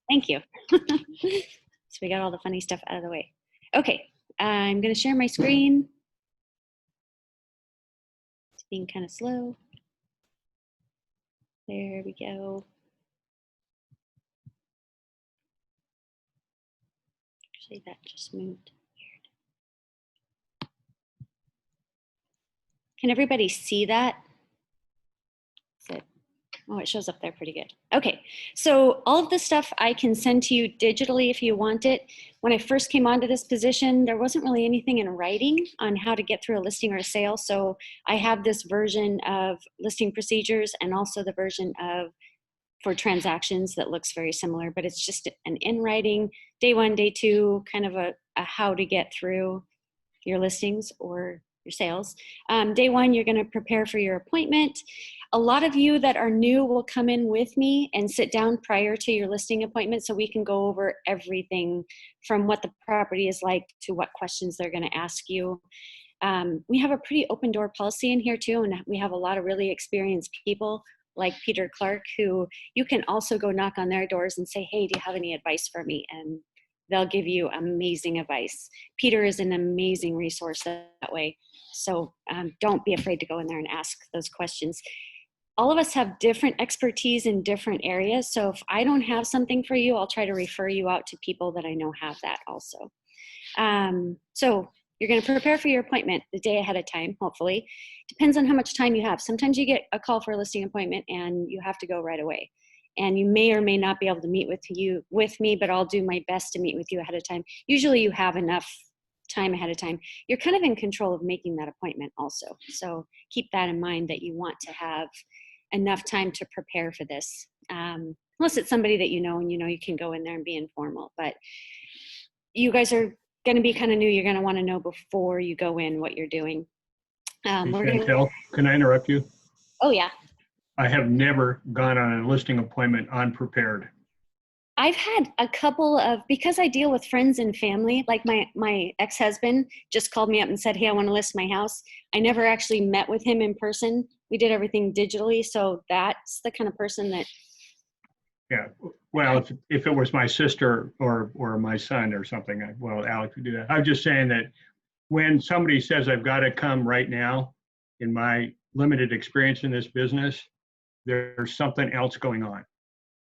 Thank you. So we got all the funny stuff out of the way. Okay, I'm going to share my screen. It's being kind of slow. There we go. Actually, that just moved. Weird. Can everybody see that? Is it? Oh, it shows up there pretty good. Okay, so all of this stuff I can send to you digitally if you want it. When I first came onto this position, there wasn't really anything in writing on how to get through a listing or a sale. So I have this version of listing procedures and also the version of for transactions that looks very similar, but it's just an in writing, day one, day two, kind of a how to get through your listings or your sales. Day one, you're going to prepare for your appointment. A lot of you that are new will come in with me and sit down prior to your listing appointment so we can go over everything from what the property is like to what questions they're going to ask you. We have a pretty open door policy in here too, and we have a lot of really experienced people like Peter Clark, who you can also go knock on their doors and say, hey, do you have any advice for me? And they'll give you amazing advice. Peter is an amazing resource that way. So don't be afraid to go in there and ask those questions. All of us have different expertise in different areas. So if I don't have something for you, I'll try to refer you out to people that I know have that also. So you're going to prepare for your appointment the day ahead of time, hopefully. Depends on how much time you have. Sometimes you get a call for a listing appointment and you have to go right away. And you may or may not be able to meet with me, but I'll do my best to meet with you ahead of time. Usually you have enough time ahead of time. You're kind of in control of making that appointment also. So keep that in mind, that you want to have enough time to prepare for this. Unless it's somebody that you know and you know you can go in there and be informal. But you guys are going to be kind of new. You're going to want to know before you go in what you're doing. Hey, Chantel, can I interrupt you? Oh, yeah. I have never gone on a listing appointment unprepared. I've had a couple of, because I deal with friends and family, like my ex-husband just called me up and said, hey, I want to list my house. I never actually met with him in person. We did everything digitally. So that's the kind of person that. Yeah, well, if it was my sister or my son or something, well, Alex would do that. I'm just saying that when somebody says I've got to come right now, in my limited experience in this business, there's something else going on,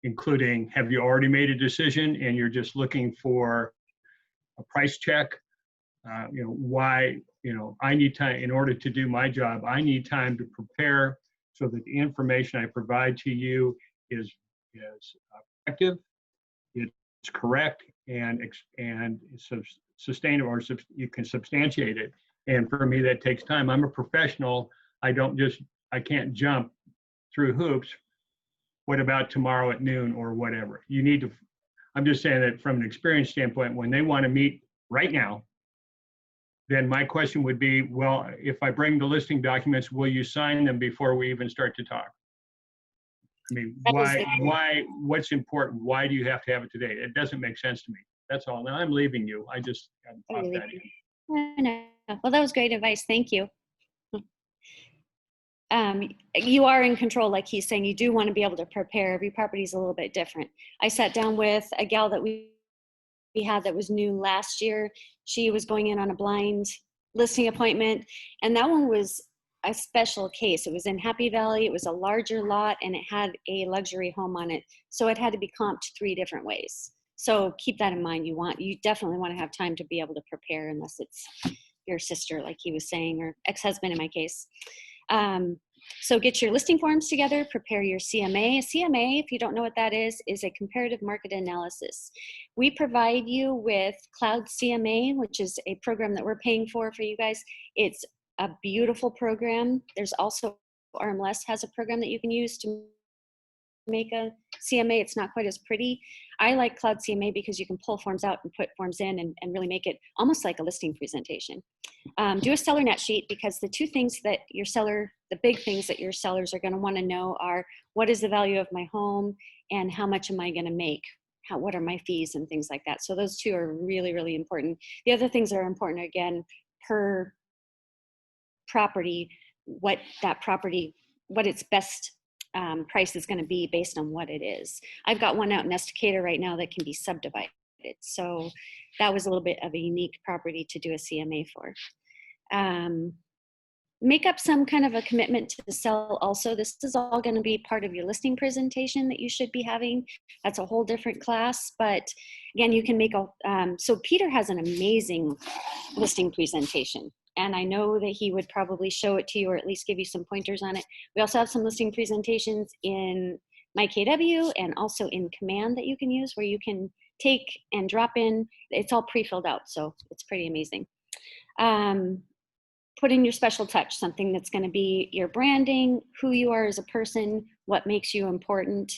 including, have you already made a decision and you're just looking for a price check? Why, I need time in order to do my job. I need time to prepare so that the information I provide to you is effective, it's correct, and sustainable, or you can substantiate it. And for me, that takes time. I'm a professional. I can't jump through hoops. What about tomorrow at noon or whatever? I'm just saying that from an experience standpoint, when they want to meet right now, then my question would be, well, if I bring the listing documents, will you sign them before we even start to talk? I mean, what's important? Why do you have to have it today? It doesn't make sense to me. That's all. Now I'm leaving you. I just popped that in. Well, that was great advice. Thank you. You are in control, like he's saying. You do want to be able to prepare. Every property is a little bit different. I sat down with a gal that we had that was new last year. She was going in on a blind listing appointment, and that one was a special case. It was in Happy Valley. It was a larger lot, and it had a luxury home on it. So it had to be comped 3 different ways. So keep that in mind. You definitely want to have time to be able to prepare, unless it's your sister, like he was saying, or ex-husband in my case. So get your listing forms together, prepare your CMA. A CMA, if you don't know what that is a comparative market analysis. We provide you with Cloud CMA, which is a program that we're paying for you guys. It's a beautiful program. There's also RMLS has a program that you can use to make a CMA. It's not quite as pretty. I like Cloud CMA because you can pull forms out and put forms in and really make it almost like a listing presentation. Do a seller net sheet, because the two things that the big things that your sellers are going to want to know are, what is the value of my home and how much am I going to make? What are my fees and things like that. So those two are really, really important. The other things that are important, again, per property, what its best price is going to be based on what it is. I've got one out in Estacada right now that can be subdivided. So that was a little bit of a unique property to do a CMA for. Make up some kind of a commitment to sell also. This is all going to be part of your listing presentation that you should be having. That's a whole different class, but again, you can make a, so Peter has an amazing listing presentation, and I know that he would probably show it to you or at least give you some pointers on it. We also have some listing presentations in MyKW and also in Command that you can use, where you can take and drop in. It's all pre-filled out, so it's pretty amazing. Put in your special touch, something that's going to be your branding, who you are as a person, what makes you important.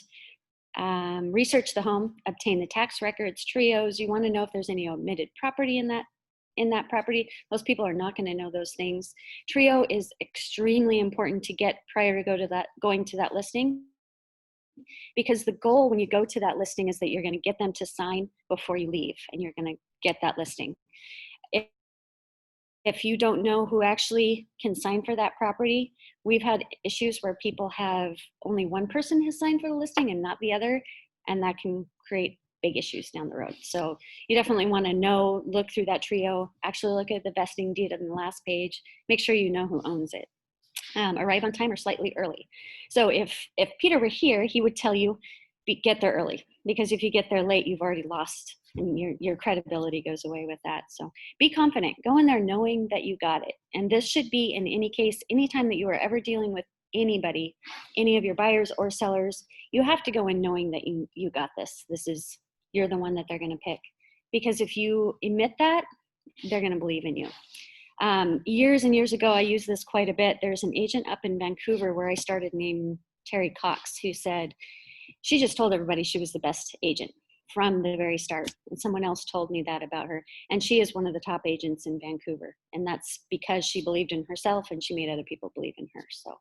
Research the home, obtain the tax records, trios. You want to know if there's any omitted property in that property. Most people are not going to know those things. Trio is extremely important to get prior to going to that listing, because the goal when you go to that listing is that you're going to get them to sign before you leave, and you're going to get that listing. If you don't know who actually can sign for that property, we've had issues where people have only one person has signed for the listing and not the other, and that can create big issues down the road. So you definitely want to know, look through that trio, actually look at the vesting deed on the last page, make sure you know who owns it. Arrive on time or slightly early. So if Peter were here, he would tell you, get there early, because if you get there late, you've already lost, and your credibility goes away with that. So be confident, go in there knowing that you got it. And this should be in any case, anytime that you are ever dealing with anybody, any of your buyers or sellers, you have to go in knowing that you got this. You're the one that they're going to pick, because if you emit that, they're going to believe in you. Years and years ago, I used this quite a bit. There's an agent up in Vancouver where I started named Terry Cox, who said she just told everybody she was the best agent from the very start. And someone else told me that about her. And she is one of the top agents in Vancouver. And that's because she believed in herself and she made other people believe in her. So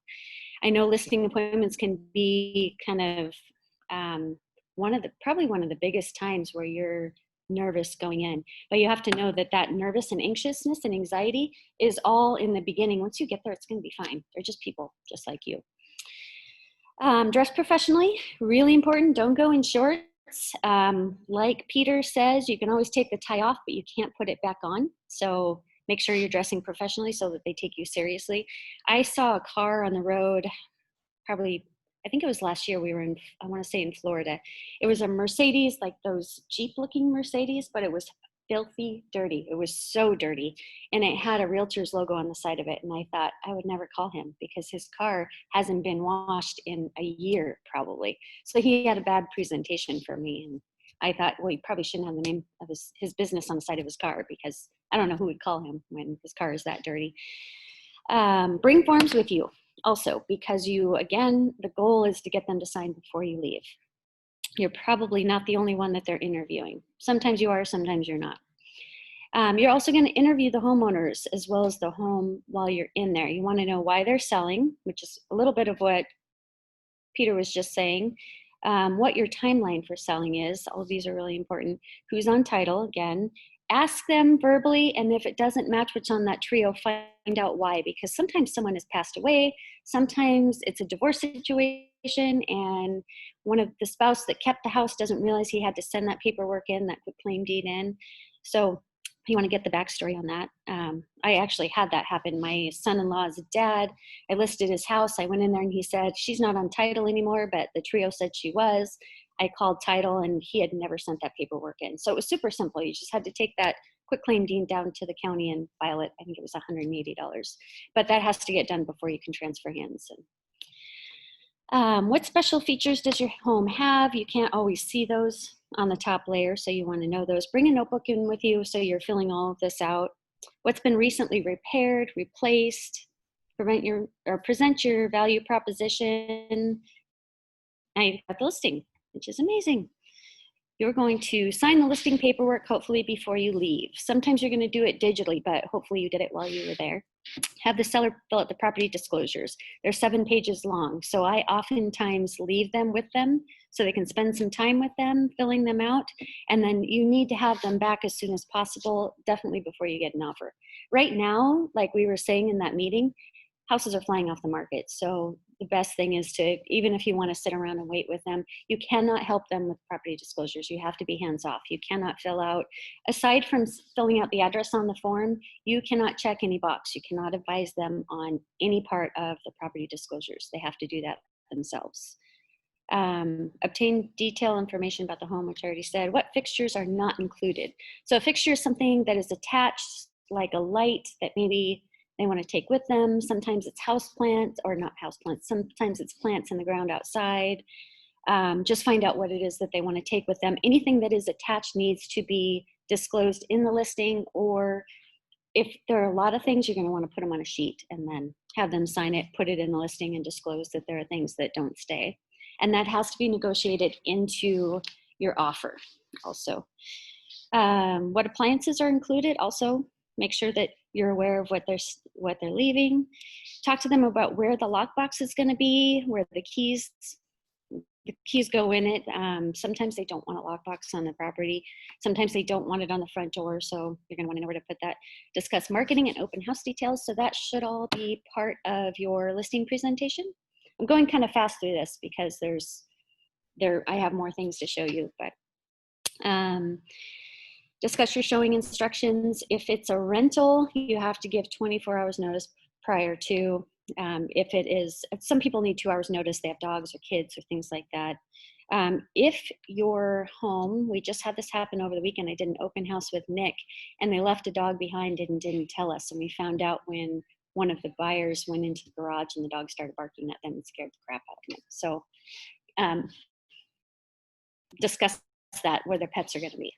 I know listing appointments can be kind of probably one of the biggest times where you're nervous going in, but you have to know that nervous and anxiousness and anxiety is all in the beginning. Once you get there, it's going to be fine. They're just people just like you. Dress professionally, really important. Don't go in shorts. Like Peter says, you can always take the tie off, but you can't put it back on. So make sure you're dressing professionally so that they take you seriously. I saw a car on the road, probably, I think it was last year, we were in, I want to say in Florida. It was a Mercedes, like those Jeep looking Mercedes, but it was filthy dirty. It was so dirty. And it had a realtor's logo on the side of it. And I thought I would never call him because his car hasn't been washed in a year probably. So he had a bad presentation for me. And I thought, well, he probably shouldn't have the name of his business on the side of his car, because I don't know who would call him when his car is that dirty. Bring forms with you also, because again, the goal is to get them to sign before you leave. You're probably not the only one that they're interviewing. Sometimes you are, sometimes you're not. You're also going to interview the homeowners as well as the home while you're in there. You want to know why they're selling, which is a little bit of what Peter was just saying. What your timeline for selling is. All of these are really important. Who's on title, again. Ask them verbally, and if it doesn't match what's on that trio, find out why, because sometimes someone has passed away, sometimes it's a divorce situation, and one of the spouse that kept the house doesn't realize he had to send that paperwork in, that claim deed in. So you want to get the backstory on that. I actually had that happen. My son-in-law's dad, I listed his house. I went in there and he said, she's not on title anymore, but the trio said she was. I called title and he had never sent that paperwork in. So it was super simple. You just had to take that quitclaim deed down to the county and file it. I think it was $180, but that has to get done before you can transfer hands. And what special features does your home have? You can't always see those on the top layer, so you want to know those. Bring a notebook in with you so you're filling all of this out. What's been recently repaired, replaced, present your value proposition. Now you've got the listing, which is amazing. You're going to sign the listing paperwork, hopefully before you leave. Sometimes you're going to do it digitally, but hopefully you did it while you were there. Have the seller fill out the property disclosures. They're 7 pages long, so I oftentimes leave them with them so they can spend some time with them, filling them out, and then you need to have them back as soon as possible, definitely before you get an offer. Right now, like we were saying in that meeting, houses are flying off the market. So the best thing is to, even if you want to sit around and wait with them, you cannot help them with property disclosures. You have to be hands off. You cannot fill out, aside from filling out the address on the form, you cannot check any box. You cannot advise them on any part of the property disclosures. They have to do that themselves. Obtain detailed information about the home, which I already said. What fixtures are not included? So a fixture is something that is attached, like a light that maybe they want to take with them. Sometimes it's house plants, or not house plants. Sometimes it's plants in the ground outside. Just find out what it is that they want to take with them. Anything that is attached needs to be disclosed in the listing, or if there are a lot of things, you're going to want to put them on a sheet and then have them sign it, put it in the listing, and disclose that there are things that don't stay. And that has to be negotiated into your offer also. What appliances are included? Also, make sure that you're aware of what they're leaving. Talk to them about where the lockbox is going to be, where the keys go in it. Sometimes they don't want a lockbox on the property. Sometimes they don't want it on the front door, so you're going to want to know where to put that. Discuss marketing and open house details. So that should all be part of your listing presentation. I'm going kind of fast through this because I have more things to show you, but discuss your showing instructions. If it's a rental, you have to give 24 hours notice prior to. If it is, some people need 2 hours notice, they have dogs or kids or things like that. If your home, we just had this happen over the weekend, I did an open house with Nick, and they left a dog behind and didn't tell us, and we found out when one of the buyers went into the garage and the dog started barking at them and scared the crap out of them. So discuss that, where their pets are going to be.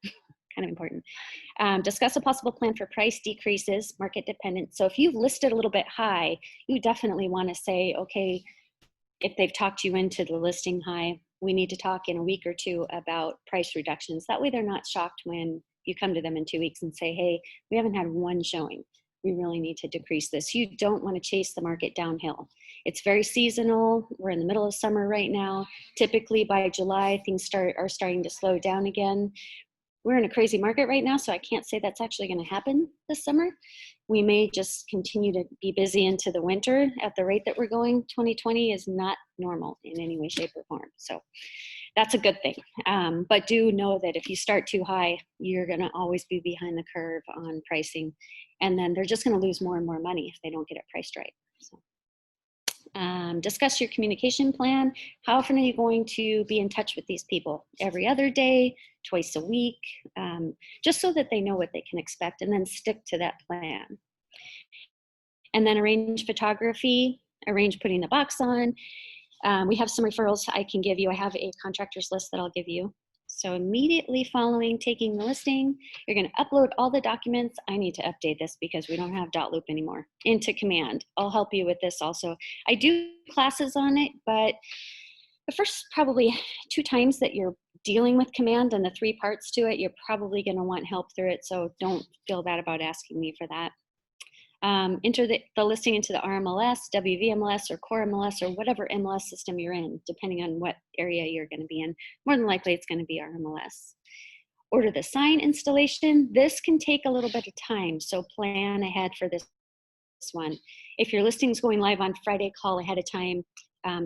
Kind of important. Discuss a possible plan for price decreases, market dependent. So if you've listed a little bit high, you definitely want to say, okay, if they've talked you into the listing high, we need to talk in a week or two about price reductions. That way they're not shocked when you come to them in 2 weeks and say, hey, we haven't had one showing. We really need to decrease this. You don't want to chase the market downhill. It's very seasonal. We're in the middle of summer right now. Typically by July, things are starting to slow down again. We're in a crazy market right now, so I can't say that's actually going to happen this summer. We may just continue to be busy into the winter at the rate that we're going. 2020 is not normal in any way, shape, or form. So that's a good thing. But do know that if you start too high, you're going to always be behind the curve on pricing. And then they're just going to lose more and more money if they don't get it priced right. So. Discuss your communication plan. How often are you going to be in touch with these people? Every other day, twice a week, just so that they know what they can expect, and then stick to that plan. And then arrange photography, arrange putting the box on. We have some referrals I can give you. I have a contractors list that I'll give you. So immediately following taking the listing, you're going to upload all the documents. I need to update this because we don't have .loop anymore, into Command. I'll help you with this also. I do classes on it, but the first probably 2 times that you're dealing with Command and the 3 parts to it, you're probably going to want help through it. So don't feel bad about asking me for that. Enter the listing into the RMLS, WVMLS, or Core MLS, or whatever MLS system you're in, depending on what area you're going to be in. More than likely, it's going to be RMLS. Order the sign installation. This can take a little bit of time, so plan ahead for this one. If your listing's going live on Friday, call ahead of time.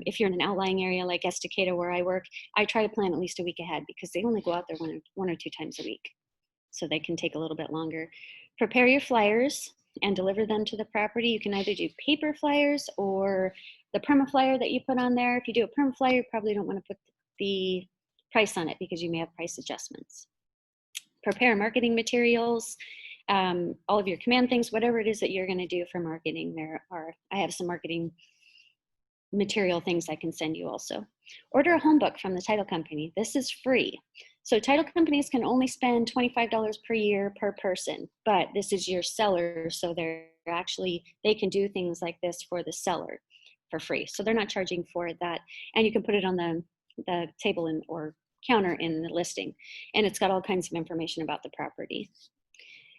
If you're in an outlying area like Estacada where I work, I try to plan at least a week ahead because they only go out there one or 2 times a week. So they can take a little bit longer. Prepare your flyers and deliver them to the property. You can either do paper flyers or the perma flyer that you put on there. If you do a perma flyer, you probably don't want to put the price on it because you may have price adjustments. Prepare marketing materials, all of your Command things, whatever it is that you're going to do for marketing. I have some marketing material things I can send you also. Order a home book from the title company. This is free. So title companies can only spend $25 per year per person, but this is your seller, so they can do things like this for the seller for free. So they're not charging for that, and you can put it on the table or counter in the listing, and it's got all kinds of information about the property.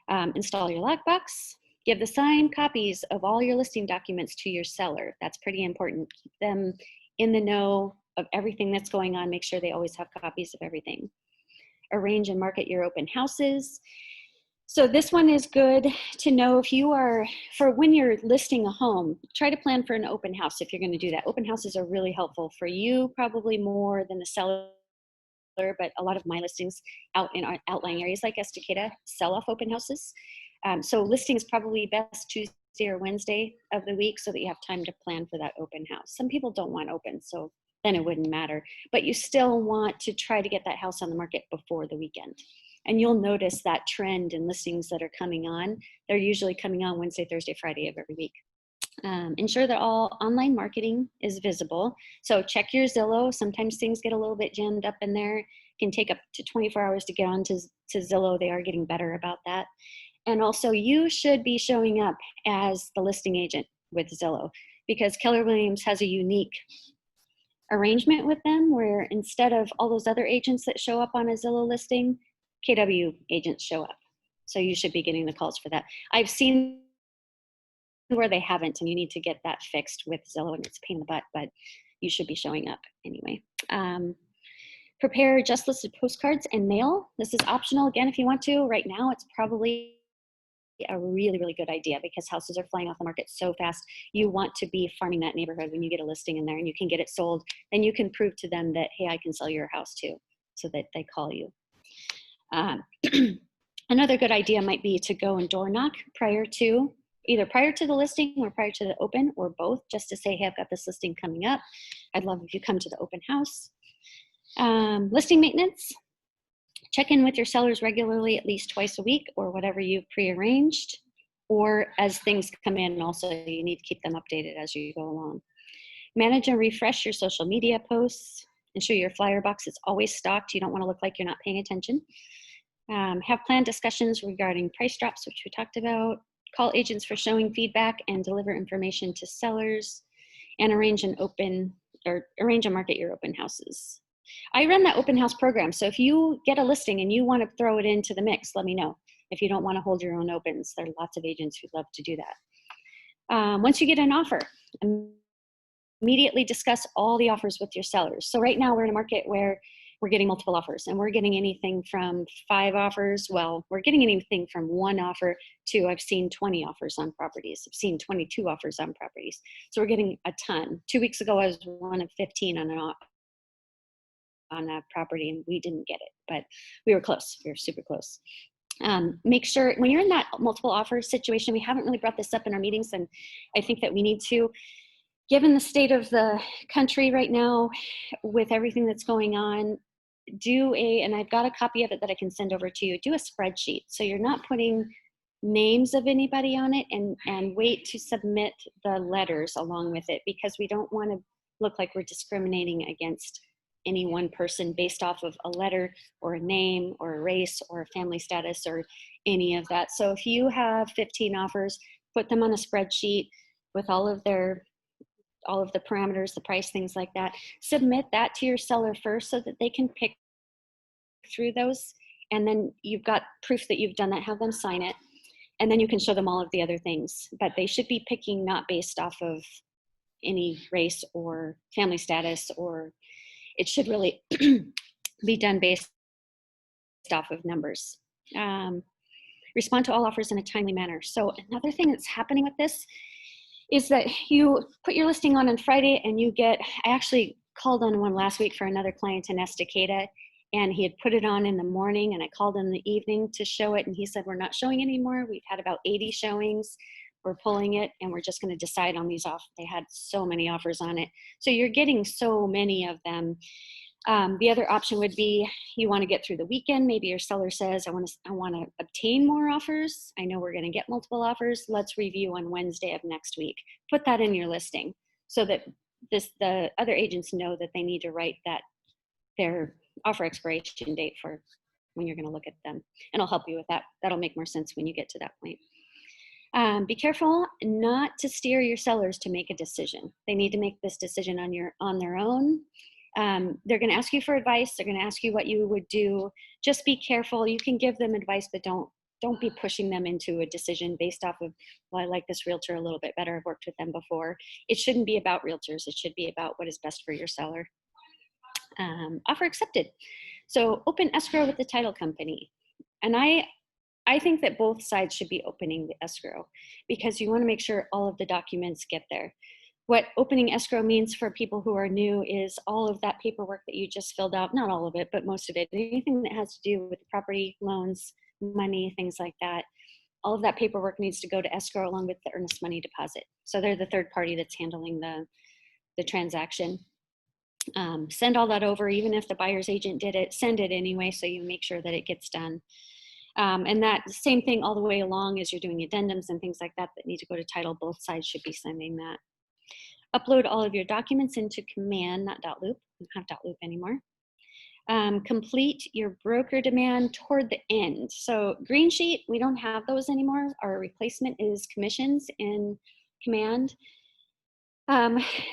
Install your lockbox. Give the signed copies of all your listing documents to your seller. That's pretty important. Keep them in the know of everything that's going on. Make sure they always have copies of everything. Arrange and market your open houses. So this one is good to know if you are, for when you're listing a home, try to plan for an open house if you're going to do that. Open houses are really helpful for you, probably more than the seller, but a lot of my listings out in our outlying areas like Estacada sell off open houses. So listing is probably best Tuesday or Wednesday of the week so that you have time to plan for that open house. Some people don't want open, so then it wouldn't matter. But you still want to try to get that house on the market before the weekend. And you'll notice that trend in listings that are coming on. They're usually coming on Wednesday, Thursday, Friday of every week. Ensure that all online marketing is visible. So check your Zillow. Sometimes things get a little bit jammed up in there. It can take up to 24 hours to get onto Zillow. They are getting better about that. And also you should be showing up as the listing agent with Zillow because Keller Williams has a unique arrangement with them where instead of all those other agents that show up on a Zillow listing, KW agents show up. So you should be getting the calls for that. I've seen where they haven't, and you need to get that fixed with Zillow, and it's a pain in the butt, but you should be showing up anyway. Prepare just listed postcards and mail. This is optional again if you want to. Right now, it's probably a really, really good idea because houses are flying off the market so fast. You want to be farming that neighborhood when you get a listing in there and you can get it sold. Then you can prove to them that, hey, I can sell your house too, so that they call you. Another good idea might be to go and door knock either prior to the listing or prior to the open or both, just to say, hey, I've got this listing coming up. I'd love if you come to the open house. Listing maintenance, check in with your sellers regularly, at least twice a week or whatever you've prearranged, or as things come in also, you need to keep them updated as you go along. Manage and refresh your social media posts. Ensure your flyer box is always stocked. You don't want to look like you're not paying attention. Have planned discussions regarding price drops, which we talked about. Call agents for showing feedback and deliver information to sellers, and arrange and market your open houses. I run that open house program. So if you get a listing and you want to throw it into the mix, let me know. If you don't want to hold your own opens, there are lots of agents who'd love to do that. Once you get an offer, immediately discuss all the offers with your sellers. So right now we're in a market where we're getting multiple offers and we're getting anything from 5 offers. Well, we're getting anything from 1 offer to I've seen 20 offers on properties. I've seen 22 offers on properties. So we're getting a ton. 2 weeks ago, I was one of 15 on a property and we didn't get it, but we were close. We were super close. Make sure when you're in that multiple offer situation, we haven't really brought this up in our meetings, and I think that we need to, given the state of the country right now with everything that's going on, and I've got a copy of it that I can send over to you, do a spreadsheet. So you're not putting names of anybody on it, and wait to submit the letters along with it, because we don't want to look like we're discriminating against any one person based off of a letter or a name or a race or a family status or any of that. So if you have 15 offers, put them on a spreadsheet with all of the parameters, the price, things like that. Submit that to your seller first so that they can pick through those. And then you've got proof that you've done that, have them sign it. And then you can show them all of the other things. But they should be picking not based off of any race or family status, or it should really be done based off of numbers. Respond to all offers in a timely manner. So another thing that's happening with this is that you put your listing on Friday and I actually called on one last week for another client in Estacada, and he had put it on in the morning, and I called in the evening to show it, and he said, we're not showing anymore. We've had about 80 showings. We're pulling it, and we're just going to decide on these offers. They had so many offers on it. So you're getting so many of them. The other option would be you want to get through the weekend. Maybe your seller says, I want to obtain more offers. I know we're going to get multiple offers. Let's review on Wednesday of next week. Put that in your listing so that the other agents know that they need to write their offer expiration date for when you're going to look at them. And I'll help you with that. That'll make more sense when you get to that point. Be careful not to steer your sellers to make a decision. They need to make this decision on their own. They're going to ask you for advice. They're going to ask you what you would do. Just be careful. You can give them advice, but don't be pushing them into a decision based off of, well, I like this realtor a little bit better. I've worked with them before. It shouldn't be about realtors. It should be about what is best for your seller. Offer accepted. So open escrow with the title company. And I think that both sides should be opening the escrow because you want to make sure all of the documents get there. What opening escrow means for people who are new is all of that paperwork that you just filled out, not all of it, but most of it, anything that has to do with property, loans, money, things like that. All of that paperwork needs to go to escrow along with the earnest money deposit. So they're the third party that's handling the transaction. Send all that over, even if the buyer's agent did it, send it anyway, so you make sure that it gets done. And that same thing all the way along as you're doing addendums and things like that that need to go to title, both sides should be sending that. Upload all of your documents into Command, not .loop. We don't have .loop anymore. Complete your broker demand toward the end. So green sheet, we don't have those anymore. Our replacement is commissions in Command.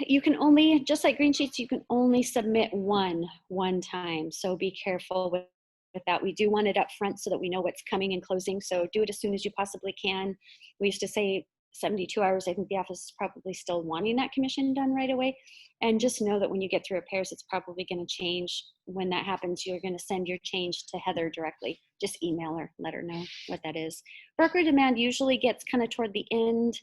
You can only, just like green sheets, you can only submit one time. So be careful with that. We do want it up front so that we know what's coming and closing. So do it as soon as you possibly can. We used to say 72 hours. I think the office is probably still wanting that commission done right away. And just know that when you get through repairs, it's probably going to change. When that happens, you're going to send your change to Heather directly. Just email her, let her know what that is. Broker demand usually gets kind of toward the end,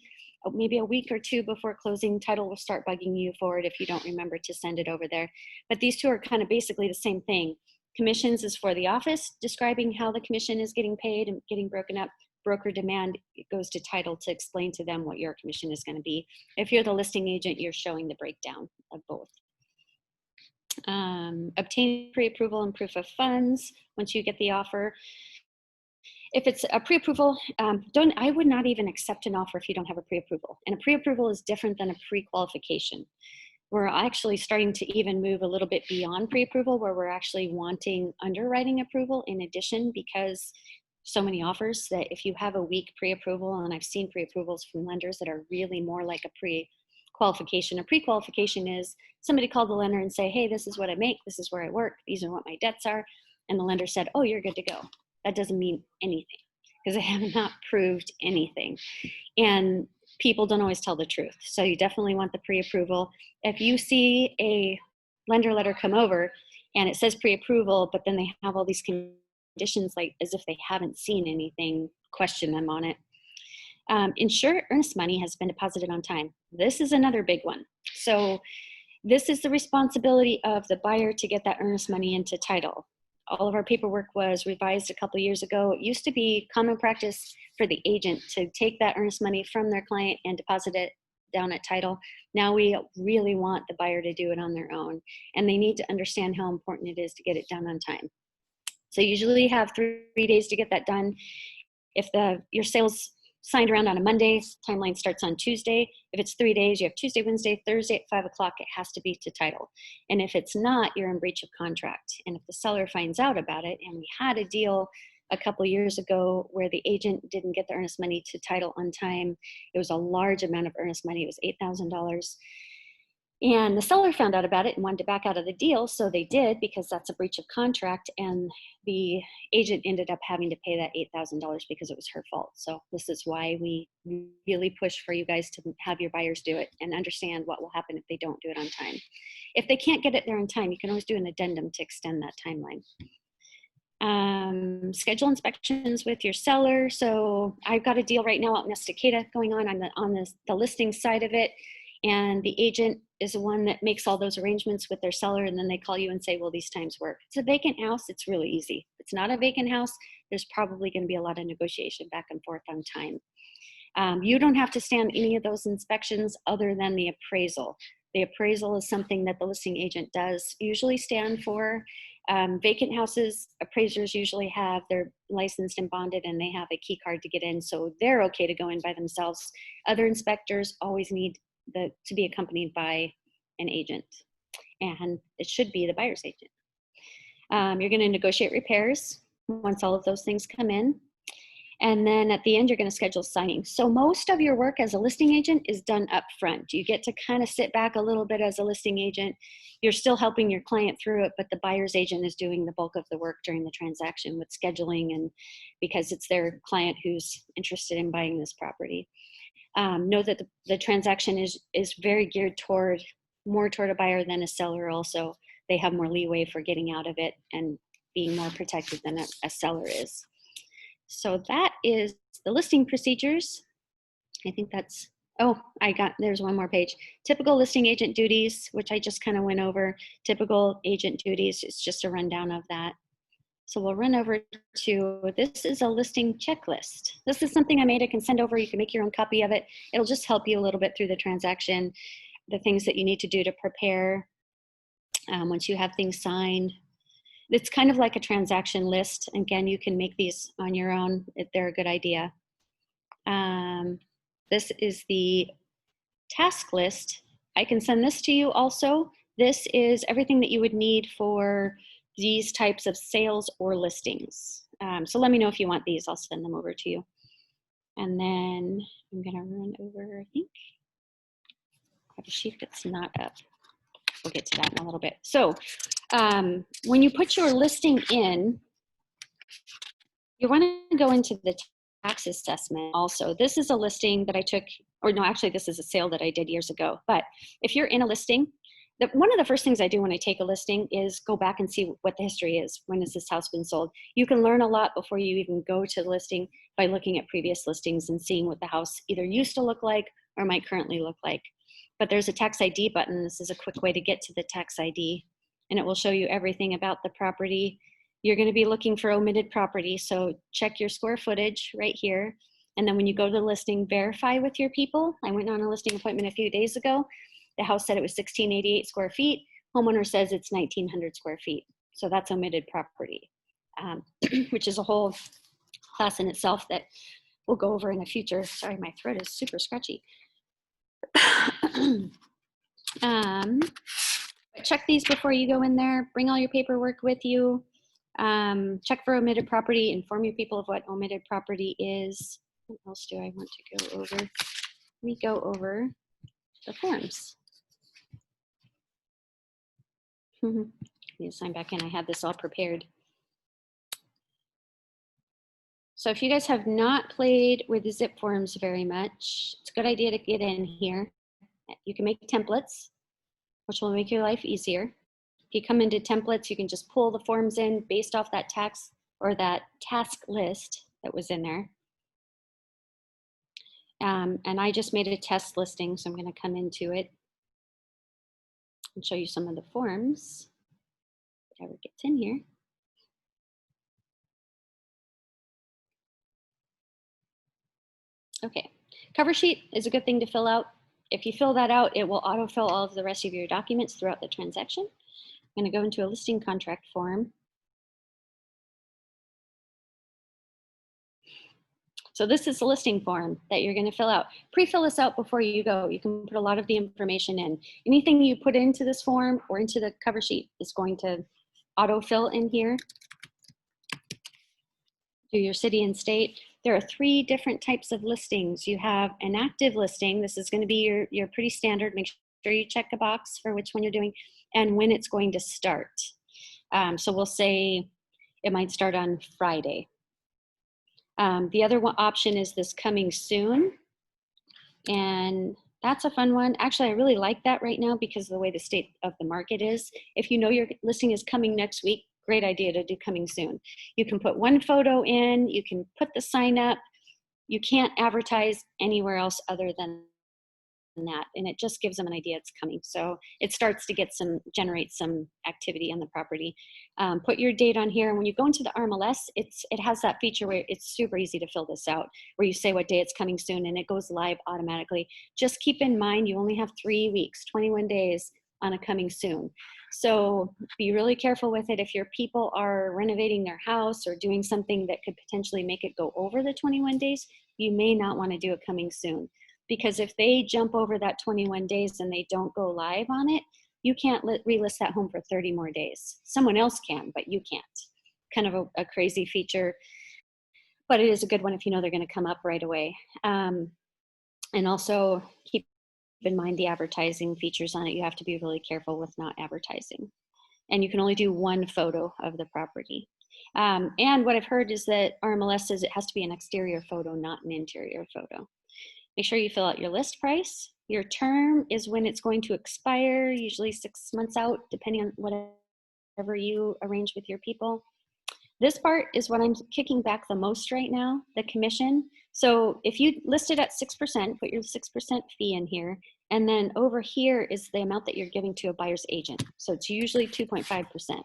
maybe a week or two before closing. Title will start bugging you for it if you don't remember to send it over there. But these two are kind of basically the same thing. Commissions is for the office, describing how the commission is getting paid and getting broken up. Broker demand, it goes to title to explain to them what your commission is going to be. If you're the listing agent, you're showing the breakdown of both. Obtain pre-approval and proof of funds once you get the offer. If it's a pre-approval, I would not even accept an offer if you don't have a pre-approval. And a pre-approval is different than a pre-qualification. We're actually starting to even move a little bit beyond pre-approval, where we're actually wanting underwriting approval in addition, because so many offers that if you have a weak pre-approval, and I've seen pre-approvals from lenders that are really more like a pre-qualification. A pre-qualification is somebody called the lender and say, hey, this is what I make, this is where I work, these are what my debts are. And the lender said, oh, you're good to go. That doesn't mean anything because they have not proved anything. And people don't always tell the truth. So you definitely want the pre-approval. If you see a lender letter come over and it says pre-approval, but then they have all these conditions, like as if they haven't seen anything, question them on it. Ensure earnest money has been deposited on time. This is another big one. So this is the responsibility of the buyer to get that earnest money into title. All of our paperwork was revised a couple of years ago. It used to be common practice for the agent to take that earnest money from their client and deposit it down at title. Now we really want the buyer to do it on their own, and they need to understand how important it is to get it done on time. So you usually have 3 days to get that done. If your sales signed around on a Monday, timeline starts on Tuesday. If it's 3 days, you have Tuesday, Wednesday, Thursday at 5 o'clock, it has to be to title. And if it's not, you're in breach of contract. And if the seller finds out about it, and we had a deal a couple of years ago where the agent didn't get the earnest money to title on time, it was a large amount of earnest money, it was $8,000. And the seller found out about it and wanted to back out of the deal, so they did, because that's a breach of contract, and the agent ended up having to pay that $8,000 because it was her fault. So this is why we really push for you guys to have your buyers do it and understand what will happen if they don't do it on time. If they can't get it there on time, you can always do an addendum to extend that timeline. Schedule inspections with your seller. So I've got a deal right now out in Estacada going on. I'm on the listing side of it. And the agent is the one that makes all those arrangements with their seller, and then they call you and say, well, these times work. It's a vacant house, it's really easy. If it's not a vacant house, there's probably going to be a lot of negotiation back and forth on time. You don't have to stand any of those inspections other than the appraisal. The appraisal is something that the listing agent does usually stand for. Vacant houses, appraisers usually they're licensed and bonded, and they have a key card to get in, so they're okay to go in by themselves. Other inspectors always need to be accompanied by an agent, and it should be the buyer's agent. You're going to negotiate repairs once all of those things come in. And then at the end, you're going to schedule signing. So most of your work as a listing agent is done up front. You get to kind of sit back a little bit as a listing agent. You're still helping your client through it, but the buyer's agent is doing the bulk of the work during the transaction with scheduling, and because it's their client who's interested in buying this property. Know that the transaction is very geared more toward a buyer than a seller. Also, they have more leeway for getting out of it and being more protected than a seller is. So that is the listing procedures. I think that's, oh, there's one more page. Typical listing agent duties, which I just kind of went over. Typical agent duties, it's just a rundown of that. So we'll run over to, this is a listing checklist. This is something I made, I can send over, you can make your own copy of it. It'll just help you a little bit through the transaction, the things that you need to do to prepare once you have things signed. It's kind of like a transaction list. Again, you can make these on your own. They're a good idea. This is the task list. I can send this to you also. This is everything that you would need for these types of sales or listings. So let me know if you want these. I'll send them over to you. And then I'm gonna run over, I think, I have a sheet that's not up. We'll get to that in a little bit. So when you put your listing in, you want to go into the tax assessment also. This is a listing that I took, or no, actually this is a sale that I did years ago. But if you're in a listing, one of the first things I do when I take a listing is go back and see what the history is. When has this house been sold? You can learn a lot before you even go to the listing by looking at previous listings and seeing what the house either used to look like or might currently look like. But there's a tax ID button. This is a quick way to get to the tax ID, and it will show you everything about the property. You're going to be looking for omitted property, so check your square footage right here. And then when you go to the listing, verify with your people. I went on a listing appointment a few days ago. The house said it was 1688 square feet. Homeowner says it's 1900 square feet. So that's omitted property, which is a whole class in itself that we'll go over in a future. Sorry, my throat is super scratchy. Check these before you go in there. Bring all your paperwork with you. Check for omitted property. Inform your people of what omitted property is. What else do I want to go over? Let me go over the forms. I need to sign back in. I had this all prepared. So if you guys have not played with the zip forms very much, it's a good idea to get in here. You can make templates, which will make your life easier. If you come into templates, you can just pull the forms in based off that tax or that task list that was in there. And I just made a test listing, so I'm going to come into it and show you some of the forms. Whatever gets in here. Okay, cover sheet is a good thing to fill out. If you fill that out, it will autofill all of the rest of your documents throughout the transaction. I'm going to go into a listing contract form. So this is the listing form that you're going to fill out. Pre-fill this out before you go. You can put a lot of the information in. Anything you put into this form or into the cover sheet is going to autofill in here. Do your city and state. There are 3 different types of listings. You have an active listing. This is going to be your pretty standard. Make sure you check a box for which one you're doing and when it's going to start. So we'll say it might start on Friday. The other option is this coming soon. And that's a fun one. Actually, I really like that right now because of the way the state of the market is. If you know your listing is coming next week, great idea to do coming soon. You can put one photo in, you can put the sign up. You can't advertise anywhere else other than that, and it just gives them an idea it's coming. So it starts to generate some activity on the property. Put your date on here, and when you go into the RMLS, it has that feature where it's super easy to fill this out, where you say what day it's coming soon, and it goes live automatically. Just keep in mind, you only have 3 weeks, 21 days on a coming soon. So be really careful with it. If your people are renovating their house or doing something that could potentially make it go over the 21 days, you may not want to do it coming soon. Because if they jump over that 21 days and they don't go live on it, you can't relist that home for 30 more days. Someone else can, but you can't. Kind of a crazy feature, but it is a good one if you know they're going to come up right away. And also keep in mind the advertising features on it. You have to be really careful with not advertising. And you can only do 1 photo of the property. And what I've heard is that RMLS says it has to be an exterior photo, not an interior photo. Make sure you fill out your list price. Your term is when it's going to expire, usually 6 months out, depending on whatever you arrange with your people. This part is what I'm kicking back the most right now, the commission. So if you list it at 6%, put your 6% fee in here. And then over here is the amount that you're giving to a buyer's agent. So it's usually 2.5%.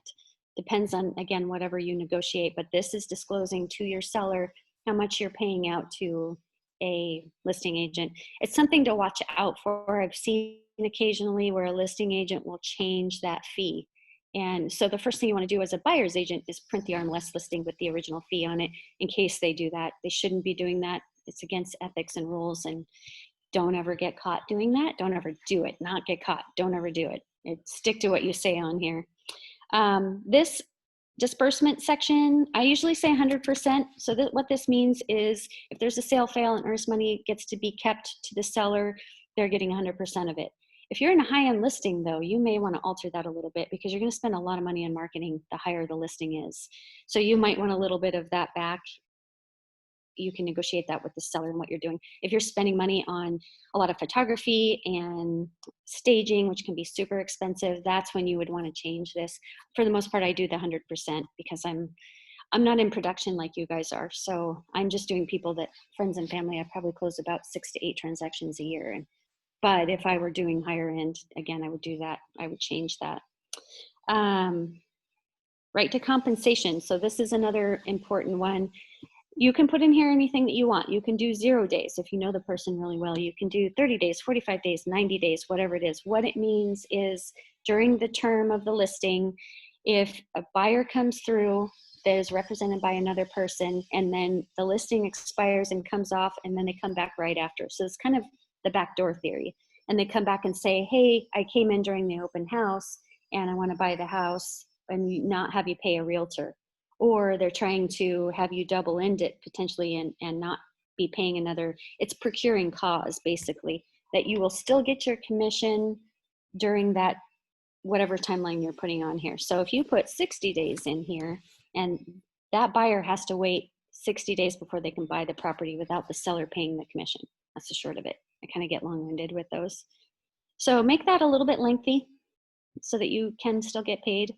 Depends on, again, whatever you negotiate, but this is disclosing to your seller how much you're paying out to a listing agent. It's something to watch out for. I've seen occasionally where a listing agent will change that fee. And so the first thing you want to do as a buyer's agent is print the RMLS listing with the original fee on it in case they do that. They shouldn't be doing that. It's against ethics and rules, and don't ever get caught doing that. Don't ever do it. Not get caught. Don't ever do it. Stick to what you say on here. This disbursement section, I usually say 100%. So what this means is if there's a sale fail and earnest money gets to be kept to the seller, they're getting 100% of it. If you're in a high-end listing, though, you may want to alter that a little bit because you're going to spend a lot of money on marketing the higher the listing is. So you might want a little bit of that back. You can negotiate that with the seller and what you're doing. If you're spending money on a lot of photography and staging, which can be super expensive, that's when you would want to change this. For the most part, I do the 100% because I'm not in production like you guys are. So I'm just doing people that friends and family. I probably close about 6 to 8 transactions a year. But if I were doing higher end, again, I would do that. I would change that. Right to compensation. So this is another important one. You can put in here anything that you want. You can do 0 days if you know the person really well. You can do 30 days, 45 days, 90 days, whatever it is. What it means is during the term of the listing, if a buyer comes through that is represented by another person and then the listing expires and comes off and then they come back right after. So it's kind of the backdoor theory. And they come back and say, hey, I came in during the open house and I want to buy the house and not have you pay a realtor. Or they're trying to have you double end it potentially and not be paying another. It's procuring cause, basically, that you will still get your commission during that whatever timeline you're putting on here. So if you put 60 days in here and that buyer has to wait 60 days before they can buy the property without the seller paying the commission. That's the short of it. I kind of get long-winded with those. So make that a little bit lengthy so that you can still get paid.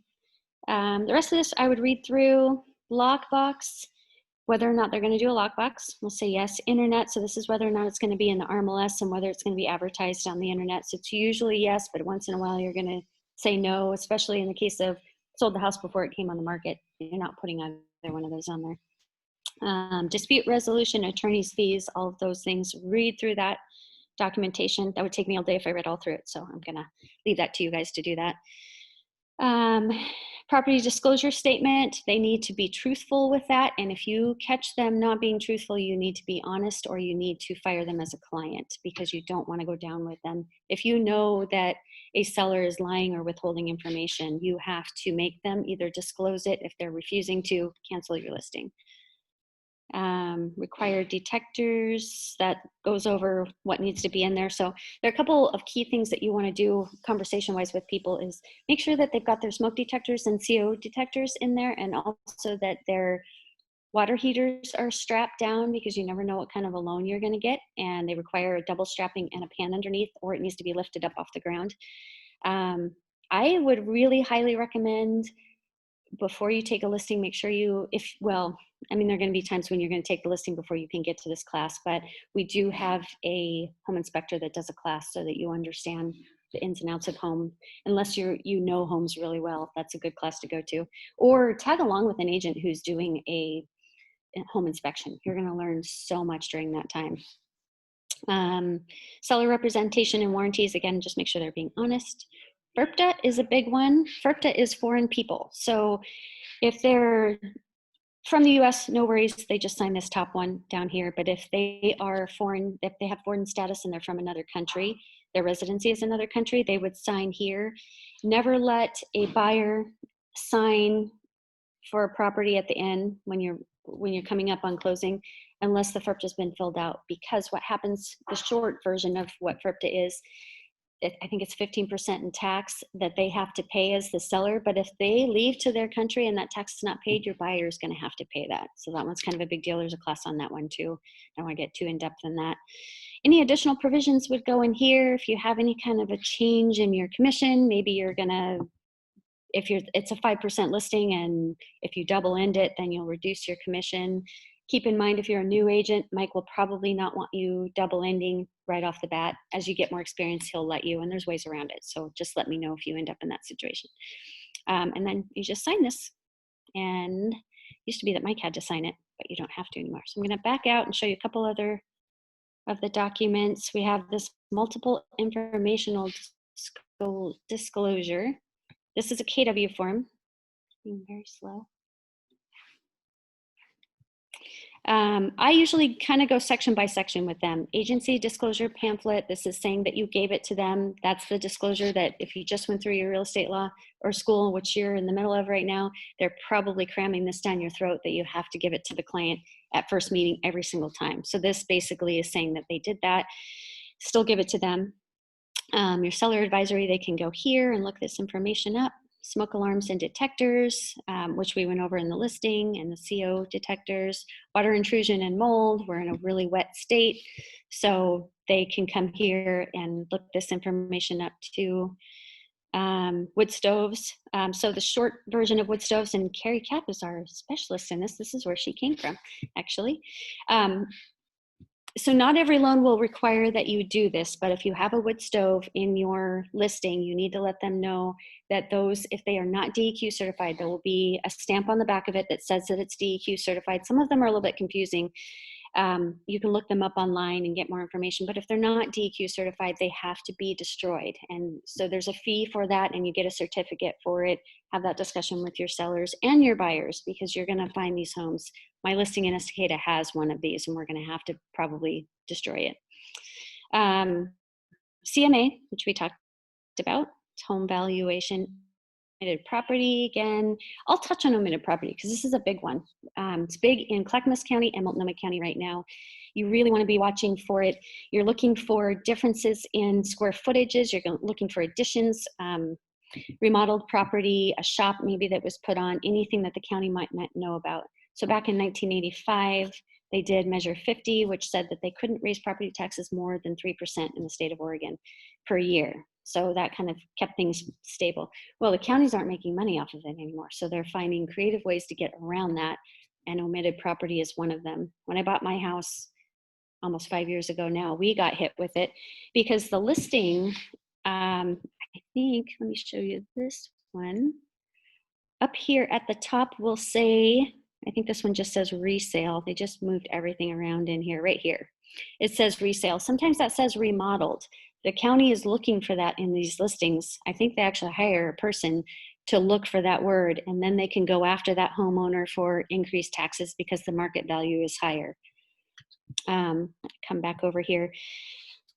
The rest of this I would read through. Lockbox, whether or not they're going to do a lockbox. We'll say yes. Internet, so this is whether or not it's going to be in the RMLS and whether it's going to be advertised on the internet. So it's usually yes, but once in a while you're going to say no, especially in the case of sold the house before it came on the market. You're not putting either one of those on there. Dispute resolution, attorney's fees, all of those things. Read through that documentation. That would take me all day if I read all through it. So I'm going to leave that to you guys to do that. Property disclosure statement, they need to be truthful with that. And if you catch them not being truthful, you need to be honest or you need to fire them as a client because you don't want to go down with them. If you know that a seller is lying or withholding information, you have to make them either disclose it. If they're refusing to, cancel your listing. Required detectors, that goes over what needs to be in there. So there are a couple of key things that you want to do conversation wise with people is make sure that they've got their smoke detectors and CO detectors in there, and also that their water heaters are strapped down because you never know what kind of a loan you're going to get, and they require a double strapping and a pan underneath, or it needs to be lifted up off the ground. I would really highly recommend before you take a listing, make sure you, there are going to be times when you're going to take the listing before you can get to this class, but we do have a home inspector that does a class so that you understand the ins and outs of home. Unless you know homes really well, that's a good class to go to. Or tag along with an agent who's doing a home inspection. You're going to learn so much during that time. Seller representation and warranties, again, just make sure they're being honest. FIRPTA is a big one. FIRPTA is foreign people. So if they're from the US, no worries, they just sign this top one down here. But if they are foreign, if they have foreign status and they're from another country, their residency is another country, they would sign here. Never let a buyer sign for a property at the end when you're coming up on closing unless the FIRPTA has been filled out, because what happens, the short version of what FIRPTA is, I think it's 15% in tax that they have to pay as the seller. But if they leave to their country and that tax is not paid, your buyer is going to have to pay that. So that one's kind of a big deal. There's a class on that one too. I don't want to get too in depth in that. Any additional provisions would go in here. If you have any kind of a change in your commission, maybe you're going to it's a 5% listing, and if you double end it, then you'll reduce your commission. Keep in mind, if you're a new agent, Mike will probably not want you double ending right off the bat. As you get more experience, he'll let you, and there's ways around it. So just let me know if you end up in that situation. And then you just sign this. And it used to be that Mike had to sign it, but you don't have to anymore. So I'm going to back out and show you a couple other of the documents. We have this multiple informational disclosure. This is a KW form. Being very slow. I usually kind of go section by section with them. Agency disclosure pamphlet. This is saying that you gave it to them. That's the disclosure that if you just went through your real estate law or school, which you're in the middle of right now, they're probably cramming this down your throat that you have to give it to the client at first meeting every single time. So this basically is saying that they did that. Still give it to them. Your seller advisory, they can go here and look this information up. Smoke alarms and detectors, which we went over in the listing, and the CO detecters. Water intrusion and mold, we're in a really wet state, so they can come here and look this information up too. Wood stoves, so the short version of wood stoves, and Carrie Kapp is our specialist in this. This is where she came from, actually. So not every loan will require that you do this, but if you have a wood stove in your listing, you need to let them know that those, if they are not DEQ certified, there will be a stamp on the back of it that says that it's DEQ certified. Some of them are a little bit confusing. You can look them up online and get more information, but if they're not DEQ certified, they have to be destroyed. And so there's a fee for that, and you get a certificate for it. Have that discussion with your sellers and your buyers, because you're gonna find these homes. My listing in Estacada has one of these, and we're gonna have to probably destroy it. CMA, which we talked about, it's home valuation. Omitted property, again, I'll touch on omitted property because this is a big one. It's big in Clackamas County and Multnomah County right now. You really want to be watching for it. You're looking for differences in square footages. You're looking for additions, remodeled property, a shop maybe that was put on, anything that the county might not know about. So back in 1985, they did Measure 50, which said that they couldn't raise property taxes more than 3% in the state of Oregon per year. So that kind of kept things stable. Well, the counties aren't making money off of it anymore, so they're finding creative ways to get around that, and omitted property is one of them. When I bought my house almost 5 years ago now, we got hit with it because the listing, I think, let me show you this one. Up here at the top will say, I think this one just says resale. They just moved everything around in here, right here. It says resale. Sometimes that says remodeled. The county is looking for that in these listings. I think they actually hire a person to look for that word, and then they can go after that homeowner for increased taxes because the market value is higher. Come back over here.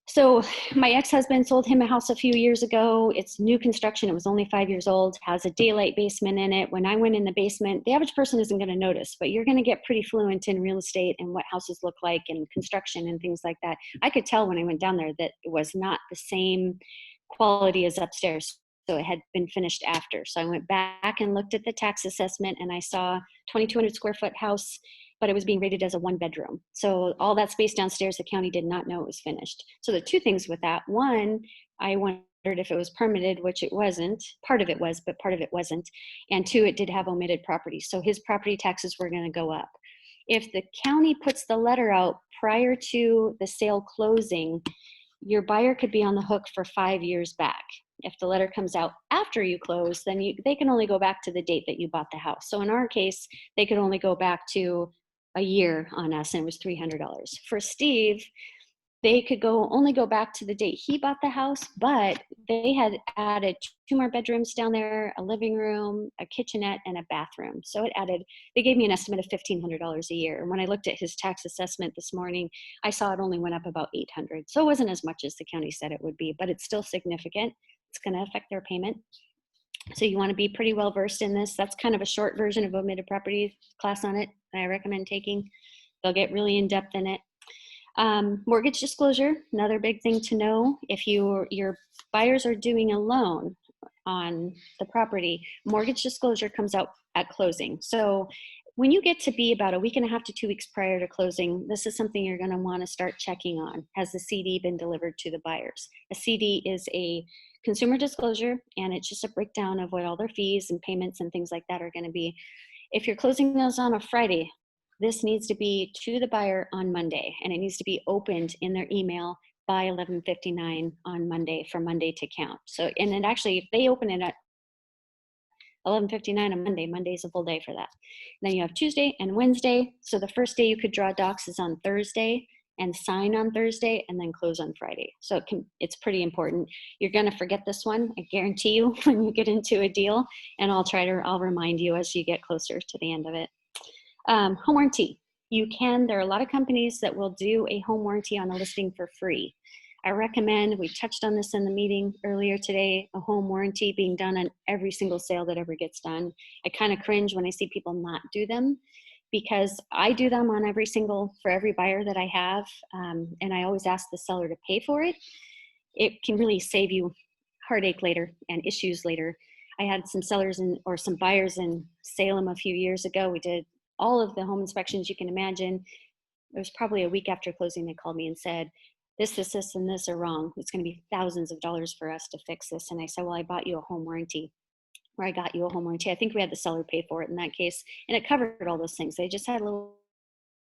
So my ex-husband sold him a house a few years ago. It's new construction. It was only 5 years old, has a daylight basement in it. When I went in the basement, the average person isn't going to notice, but you're going to get pretty fluent in real estate and what houses look like and construction and things like that. I could tell when I went down there that it was not the same quality as upstairs. So it had been finished after. So I went back and looked at the tax assessment, and I saw 2,200 square foot house, but it was being rated as a 1-bedroom. So all that space downstairs, the county did not know it was finished. So the two things with that. One, I wondered if it was permitted, which it wasn't. Part of it was, but part of it wasn't. And two, it did have omitted property. So his property taxes were gonna go up. If the county puts the letter out prior to the sale closing, your buyer could be on the hook for 5 years back. If the letter comes out after you close, then they can only go back to the date that you bought the house. So in our case, they could only go back to a year on us, and it was $300. For Steve, they could only go back to the date he bought the house, but they had added 2 more bedrooms down there, a living room, a kitchenette, and a bathroom. So it added, they gave me an estimate of $1,500 a year. And when I looked at his tax assessment this morning, I saw it only went up about $800. So it wasn't as much as the county said it would be, but it's still significant. It's going to affect their payment. So you want to be pretty well versed in this. That's kind of a short version of omitted property class on it that I recommend taking. They'll get really in depth in it. Mortgage disclosure, another big thing to know. If your buyers are doing a loan on the property, mortgage disclosure comes out at closing. So when you get to be about a week and a half to 2 weeks prior to closing, this is something you're going to want to start checking on. Has the CD been delivered to the buyers? A CD is a consumer disclosure, and it's just a breakdown of what all their fees and payments and things like that are going to be. If you're closing those on a Friday, this needs to be to the buyer on Monday, and it needs to be opened in their email by 11:59 on Monday for Monday to count. So, and then actually, if they open it at 11:59 on Monday, Monday's a full day for that. And then you have Tuesday and Wednesday. So the first day you could draw docs is on Thursday and sign on Thursday and then close on Friday. So it's pretty important. You're going to forget this one, I guarantee you, when you get into a deal, and I'll remind you as you get closer to the end of it. Home warranty. There are a lot of companies that will do a home warranty on a listing for free. I recommend, we touched on this in the meeting earlier today, a home warranty being done on every single sale that ever gets done. I kind of cringe when I see people not do them, because I do them on for every buyer that I have, and I always ask the seller to pay for it. It can really save you heartache later and issues later. I had some some buyers in Salem a few years ago. We did all of the home inspections you can imagine. It was probably a week after closing, they called me and said, this, and this are wrong. It's going to be thousands of dollars for us to fix this. And I said, well, I bought you a home warranty, or I got you a home warranty. I think we had the seller pay for it in that case. And it covered all those things. They just had little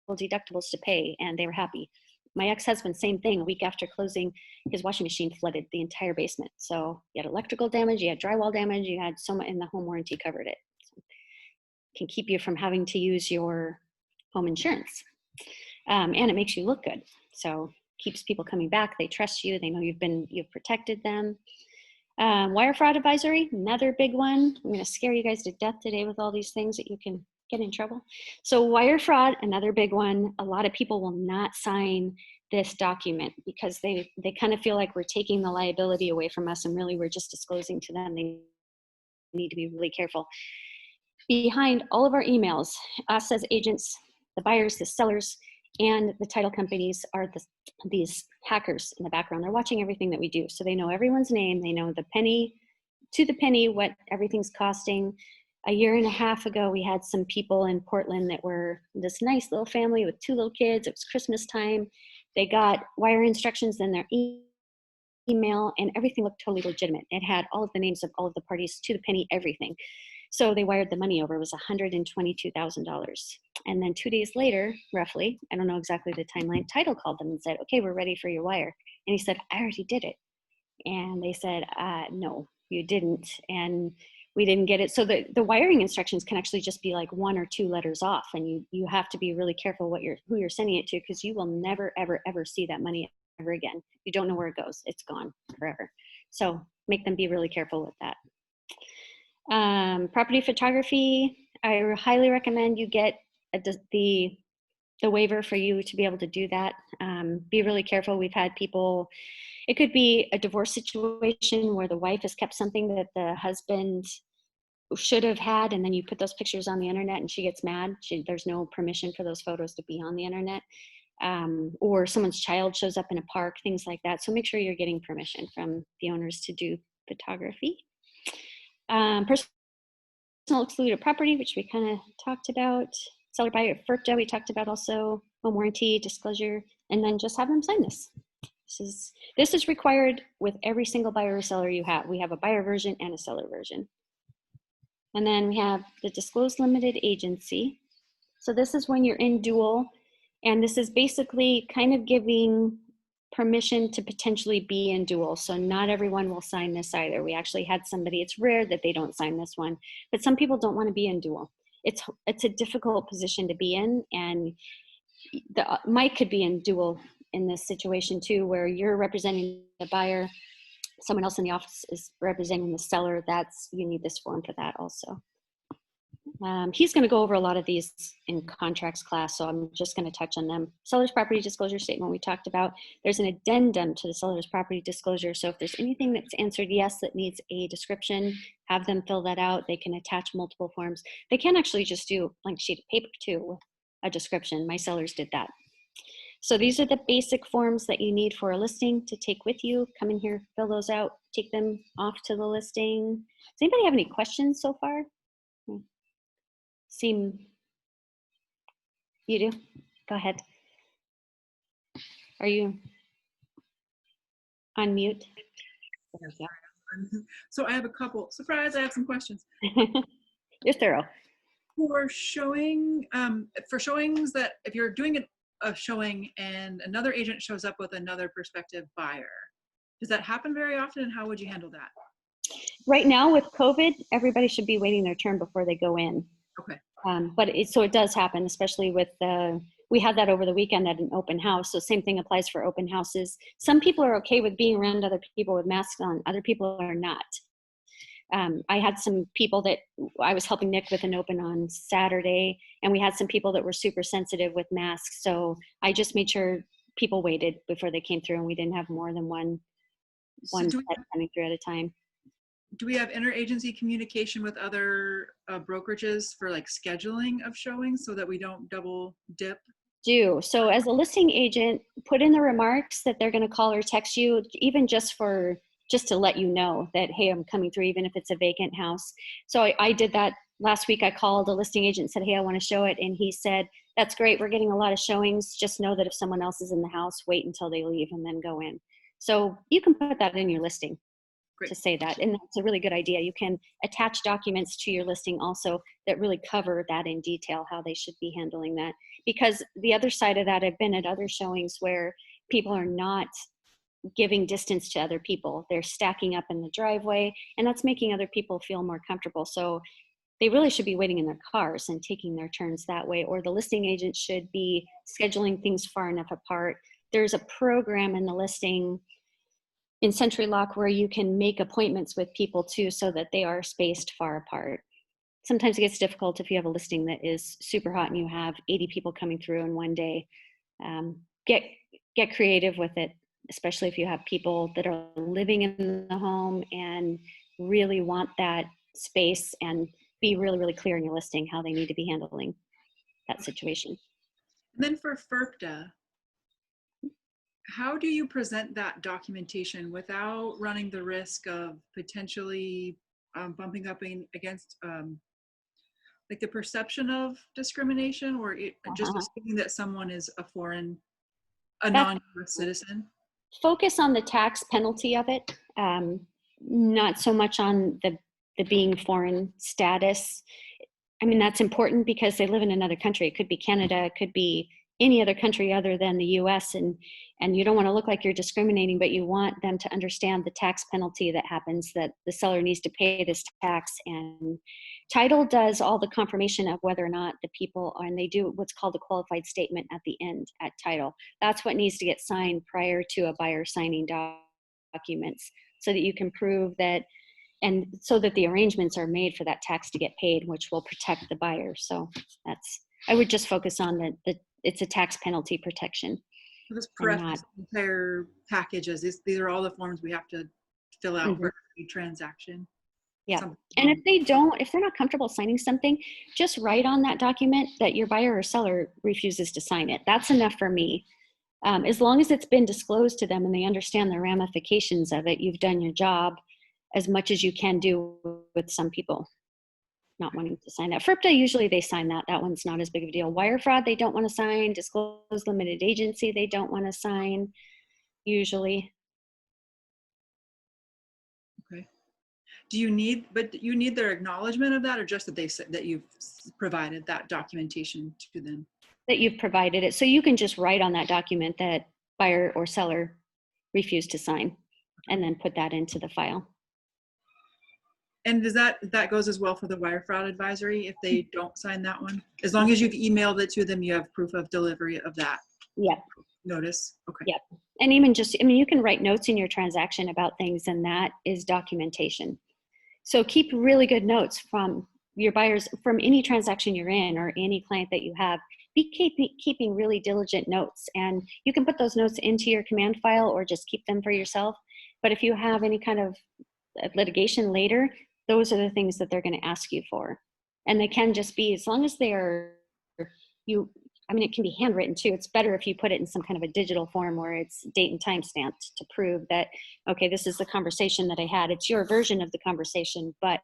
deductibles to pay, and they were happy. My ex-husband, same thing. A week after closing, his washing machine flooded the entire basement. So you had electrical damage, you had drywall damage, you had so much, and the home warranty covered it. So it can keep you from having to use your home insurance. And it makes you look good. So keeps people coming back. They trust you. They know you've protected them. Wire fraud advisory, another big one. I'm going to scare you guys to death today with all these things that you can get in trouble. So wire fraud, another big one. A lot of people will not sign this document because they kind of feel like we're taking the liability away from us, and really we're just disclosing to them. They need to be really careful. Behind all of our emails, us as agents, the buyers, the sellers, and the title companies are these hackers in the background. They're watching everything that we do. So they know everyone's name. They know the penny to the penny what everything's costing. A year and a half ago, we had some people in Portland that were this nice little family with 2 little kids. It was Christmas time. They got wire instructions in their email, and everything looked totally legitimate. It had all of the names of all of the parties to the penny, everything. So they wired the money over. It was $122,000. And then 2 days later, roughly, I don't know exactly the timeline, title called them and said, okay, we're ready for your wire. And he said, I already did it. And they said, no, you didn't. And we didn't get it. So the wiring instructions can actually just be like 1 or 2 letters off. And you have to be really careful who you're sending it to, because you will never, ever, ever see that money ever again. You don't know where it goes. It's gone forever. So make them be really careful with that. Property photography, I highly recommend you get the waiver for you to be able to do that. Be really careful. We've had people, it could be a divorce situation where the wife has kept something that the husband should have had, and then you put those pictures on the internet and she gets mad. There's no permission for those photos to be on the internet. Or someone's child shows up in a park, things like that. So make sure you're getting permission from the owners to do photography. Personal excluded property, which we kind of talked about. Seller buyer FERPTA, we talked about also. Home warranty, disclosure, and then just have them sign this. This is required with every single buyer or seller you have. We have a buyer version and a seller version. And then we have the disclosed limited agency. So this is when you're in dual, and this is basically kind of giving permission to potentially be in dual. So not everyone will sign this either. We actually had somebody, it's rare that they don't sign this one, but some people don't want to be in dual. It's a difficult position to be in, and Mike could be in dual in this situation too, where you're representing the buyer, someone else in the office is representing the seller. You need this form for that also. He's going to go over a lot of these in contracts class, so I'm just going to touch on them. Seller's property disclosure statement we talked about. There's an addendum to the seller's property disclosure, so if there's anything that's answered yes that needs a description, have them fill that out. They can attach multiple forms. They can actually just do a blank sheet of paper too with a description. My sellers did that. So these are the basic forms that you need for a listing to take with you. Come in here, fill those out, take them off to the listing. Does anybody have any questions so far? Seem You do? Go ahead. Are you on mute? There we So I have a couple, surprise, I have some questions. go. You're thorough. For showing, for showings that if you're doing a showing and another agent shows up with another prospective buyer, does that happen very often, and how would you handle that? Right now with COVID, everybody should be waiting their turn before they go in. Okay. But so it does happen, especially with we had that over the weekend at an open house. So same thing applies for open houses. Some people are okay with being around other people with masks on. Other people are not. I had some people that I was helping Nick with an open on Saturday, and we had some people that were super sensitive with masks. So I just made sure people waited before they came through, and we didn't have more than one So do set coming through at a time. we have interagency communication with other brokerages for like scheduling of showings so that we don't double dip? So as a listing agent, put in the remarks that they're going to call or text you, even just to let you know that, hey, I'm coming through, even if it's a vacant house. So I did that last week. I called a listing agent and said, hey, I want to show it. And he said, that's great. We're getting a lot of showings. Just know that if someone else is in the house, wait until they leave and then go in. So you can put that in your listing. Great. To say that. And that's a really good idea. You can attach documents to your listing also that really cover that in detail, how they should be handling that. Because the other side of that, I've been at other showings where people are not giving distance to other people. They're stacking up in the driveway, and that's making other people feel more comfortable. So they really should be waiting in their cars and taking their turns that way, or the listing agent should be scheduling things far enough apart. There's a program in the listing in SentryLock where you can make appointments with people too, so that they are spaced far apart. Sometimes it gets difficult if you have a listing that is super hot and you have 80 people coming through in one day. Get creative with it, especially if you have people that are living in the home and really want that space, and be really, really clear in your listing how they need to be handling that situation. And then for FERPTA, how do you present that documentation without running the risk of potentially bumping up against like the perception of discrimination, or just assuming that someone is a non-US citizen? Focus on the tax penalty of it, not so much on the being foreign status. I mean, that's important because they live in another country. It could be Canada, it could be any other country other than the US, and you don't want to look like you're discriminating, but you want them to understand the tax penalty that happens, that the seller needs to pay this tax. And title does all the confirmation of whether or not the people are, and they do what's called a qualified statement at the end at title. That's what needs to get signed prior to a buyer signing documents, so that you can prove that, and so that the arrangements are made for that tax to get paid, which will protect the buyer. So I would just focus on it's a tax penalty protection. So this preface entire packages, these are all the forms we have to fill out for every transaction. Yeah. And if they're not comfortable signing something, just write on that document that your buyer or seller refuses to sign it. That's enough for me. As long as it's been disclosed to them and they understand the ramifications of it, you've done your job as much as you can do with some people not wanting to sign that. FERPTA, usually they sign that. That one's not as big of a deal. Wire fraud, they don't want to sign. Disclosed limited agency, they don't want to sign, usually. Okay. Do you need their acknowledgement of that, or just that you've provided that documentation to them? That you've provided it. So you can just write on that document that buyer or seller refused to sign, and then put that into the file. And does that goes as well for the wire fraud advisory if they don't sign that one? As long as you've emailed it to them, you have proof of delivery of that notice? Okay. Yep. And even you can write notes in your transaction about things, and that is documentation. So keep really good notes from your buyers, from any transaction you're in or any client that you have. Be keeping really diligent notes, and you can put those notes into your command file or just keep them for yourself. But if you have any kind of litigation later, those are the things that they're going to ask you for. And they can just be, as long as they're, it can be handwritten too. It's better if you put it in some kind of a digital form where it's date and time stamped to prove that, okay, this is the conversation that I had. It's your version of the conversation, but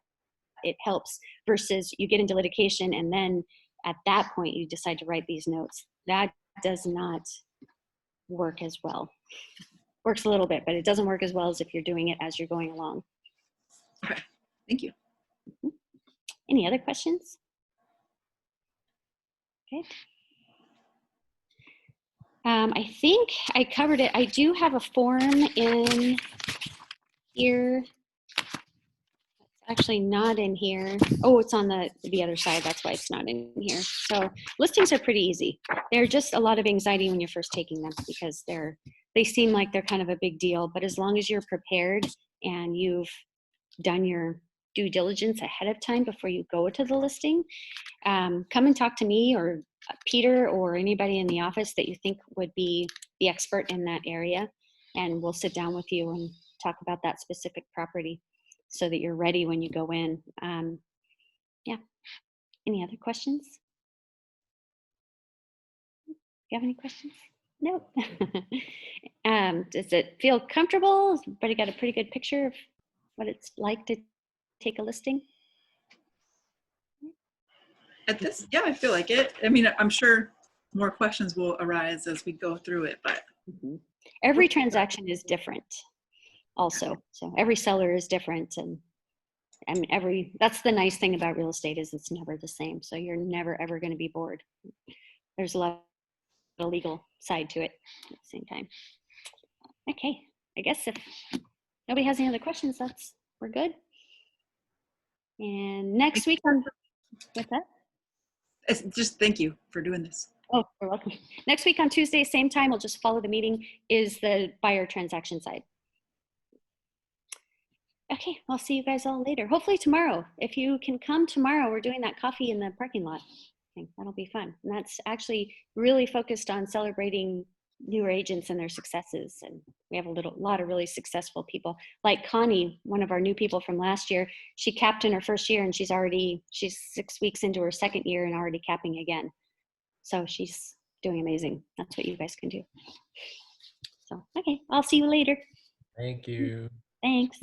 it helps, versus you get into litigation and then at that point you decide to write these notes. That does not work as well. Works a little bit, but it doesn't work as well as if you're doing it as you're going along. Thank you. Any other questions? Okay. I think I covered it. I do have a form in here. It's actually not in here. Oh, it's on the other side. That's why it's not in here. So listings are pretty easy. They're just a lot of anxiety when you're first taking them because they seem like they're kind of a big deal. But as long as you're prepared and you've done your due diligence ahead of time before you go to the listing, come and talk to me or Peter or anybody in the office that you think would be the expert in that area, and we'll sit down with you and talk about that specific property so that you're ready when you go in. Yeah. Any other questions? Do you have any questions? No. Does it feel comfortable? Has everybody got a pretty good picture of what it's like to take a listing? At this, yeah, I feel like it. I mean, I'm sure more questions will arise as we go through it, but Mhm. Every transaction is different also. So every seller is different. And I mean, that's the nice thing about real estate is it's never the same. So you're never, ever going to be bored. There's a lot of legal side to it at the same time. Okay. I guess if nobody has any other questions, we're good. And next week what's that? it's just thank you for doing this. Oh, you're welcome. Next week on Tuesday, same time, we'll just follow the meeting, is the buyer transaction side. Okay, I'll see you guys all later. Hopefully tomorrow. If you can come tomorrow, we're doing that coffee in the parking lot. I think that'll be fun. And that's actually really focused on celebrating newer agents and their successes. And we have a lot of really successful people. Like Connie, one of our new people from last year, she capped in her first year and she's 6 weeks into her second year and already capping again. So she's doing amazing. That's what you guys can do. So, okay, I'll see you later. Thank you. Thanks.